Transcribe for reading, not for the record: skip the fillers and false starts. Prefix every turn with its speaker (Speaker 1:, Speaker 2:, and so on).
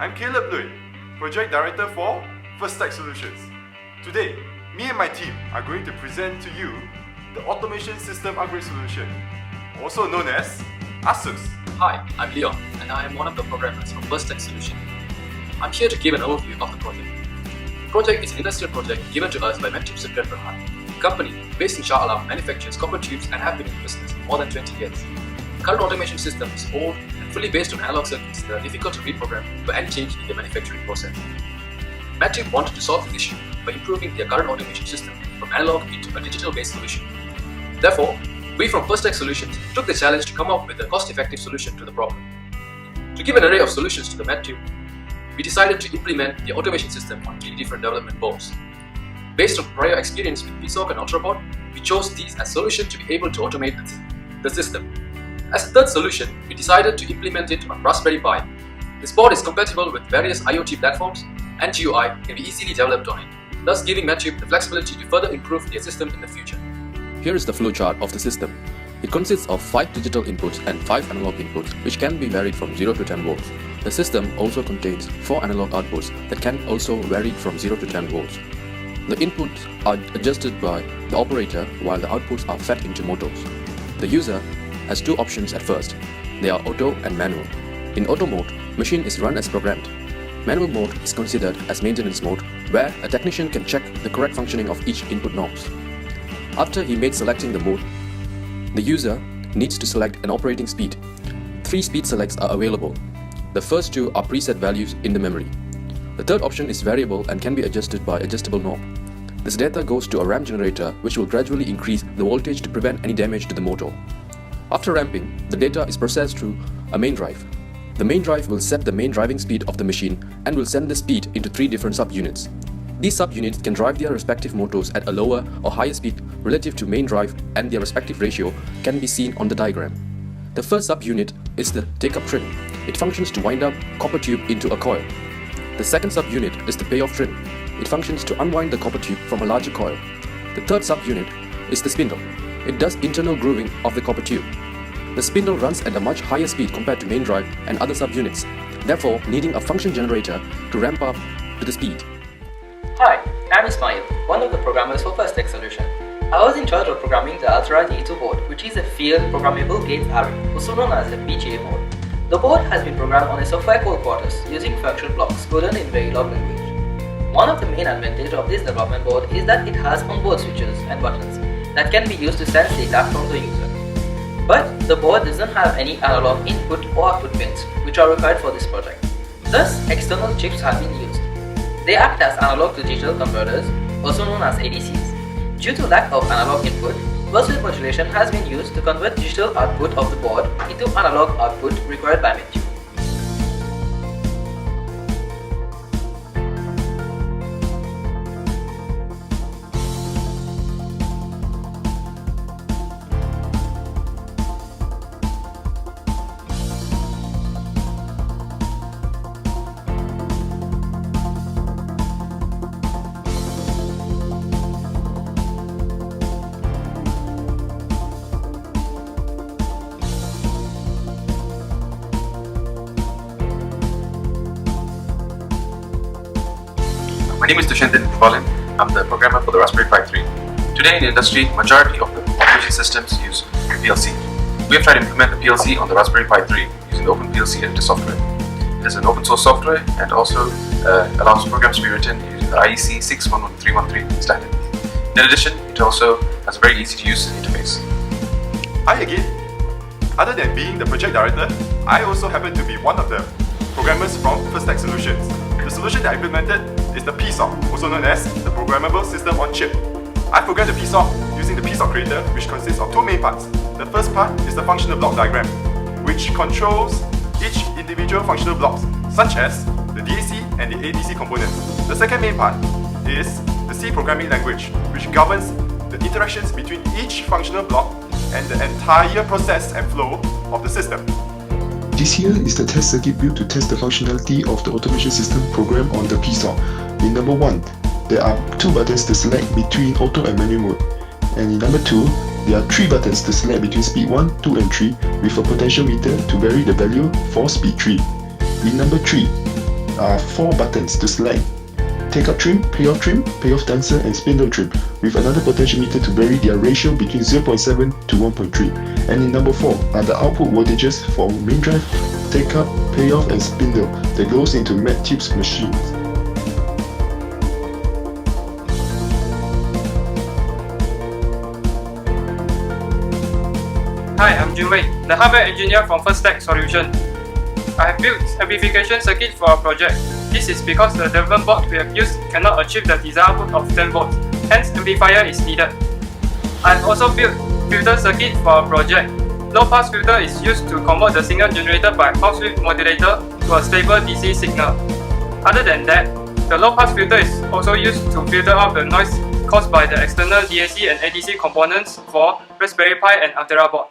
Speaker 1: I'm Caleb Lui, Project Director for FirstTech Solutions. Today, me and my team are going to present to you the Automation System Upgrade Solution, also known as ASUS.
Speaker 2: Hi, I'm Leon, and I am one of the programmers from FirstTech Solution. I'm here to give an overview of the project. The project is an industrial project given to us by MetTube Sdh Bhd, a company based in Shah Alam manufactures copper tubes and have been in business for more than 20 years. The current automation system is old and fully based on analog circuits that are difficult to reprogram for any change in the manufacturing process. MetTube wanted to solve this issue by improving their current automation system from analog into a digital-based solution. Therefore, we from FirstTech Solutions took the challenge to come up with a cost-effective solution to the problem. To give an array of solutions to the MetTube, we decided to implement the automation system on 3 different development boards. Based on prior experience with Psoc and Altera board, we chose these as solutions to be able to automate the system. As a third solution, we decided to implement it on Raspberry Pi. This board is compatible with various IoT platforms and GUI can be easily developed on it, thus giving MetTube the flexibility to further improve their system in the future.
Speaker 3: Here is the flowchart of the system. It consists of 5 digital inputs and 5 analog inputs, which can be varied from 0 to 10 volts. The system also contains 4 analog outputs that can also vary from 0 to 10 volts. The inputs are adjusted by the operator while the outputs are fed into motors. The user has 2 options at first. They are auto and manual. In auto mode, machine is run as programmed. Manual mode is considered as maintenance mode, where a technician can check the correct functioning of each input knobs. After he made selecting the mode, the user needs to select an operating speed. 3 speed selects are available. The first 2 are preset values in the memory. The third option is variable and can be adjusted by adjustable knob. This data goes to a ramp generator, which will gradually increase the voltage to prevent any damage to the motor. After ramping, the data is processed through a main drive. The main drive will set the main driving speed of the machine and will send the speed into 3 different subunits. These subunits can drive their respective motors at a lower or higher speed relative to main drive, and their respective ratio can be seen on the diagram. The first subunit is the take-up trim. It functions to wind up copper tube into a coil. The second subunit is the payoff trim. It functions to unwind the copper tube from a larger coil. The third subunit is the spindle. It does internal grooving of the copper tube. The spindle runs at a much higher speed compared to main drive and other subunits, therefore needing a function generator to ramp up to the speed.
Speaker 4: Hi, I'm Ismail, one of the programmers for FirstTech Solution. I was in charge of programming the Altera D2 board, which is a field programmable gate array, also known as the PGA board. The board has been programmed on a software called Quartus using function blocks coded in Verilog language. One of the main advantages of this development board is that it has onboard switches and buttons that can be used to sense data from the user. But the board doesn't have any analog input or output pins, which are required for this project. Thus, external chips have been used. They act as analog to digital converters, also known as ADCs. Due to lack of analog input, pulse-width modulation has been used to convert digital output of the board into analog output required by MetTube.
Speaker 5: My name is Dushantan Phalin. I'm the programmer for the Raspberry Pi 3. Today in the industry, majority of the automation systems use PLC. We have tried to implement the PLC on the Raspberry Pi 3 using the OpenPLC editor software. It is an open source software and also allows programs to be written using the IEC 6111313 standard. In addition, it also has a very easy to use interface.
Speaker 1: Hi again. Other than being the project director, I also happen to be one of the programmers from FirstTech Solutions. The solution that I implemented is the Psoc, also known as the Programmable System on Chip. I programmed the Psoc using the Psoc creator, which consists of 2 main parts. The first part is the functional block diagram, which controls each individual functional blocks, such as the DAC and the ADC components. The second main part is the C programming language, which governs the interactions between each functional block and the entire process and flow of the system.
Speaker 6: This here is the test circuit built to test the functionality of the automation system program on the Psoc. In number 1, there are 2 buttons to select between auto and manual mode. And in number 2, there are 3 buttons to select between speed 1, 2 and 3 with a potentiometer to vary the value for speed 3. In number 3, are 4 buttons to select: take up trim, payoff tensor, and spindle trim, with another potentiometer to vary their ratio between 0.7 to 1.3. And in number 4 are the output voltages for main drive, take up, payoff, and spindle that goes into MetTube's machines.
Speaker 7: Hi, I'm Junwei, the hardware engineer from FirstTech Solution. I have built amplification circuit for our project. This is because the development board we have used cannot achieve the desired output of 10 volts, hence amplifier is needed. I have also built filter circuit for our project. Low pass filter is used to convert the signal generated by pulse width modulator to a stable DC signal. Other than that, the low pass filter is also used to filter out the noise caused by the external DAC and ADC components for Raspberry Pi and Altera board.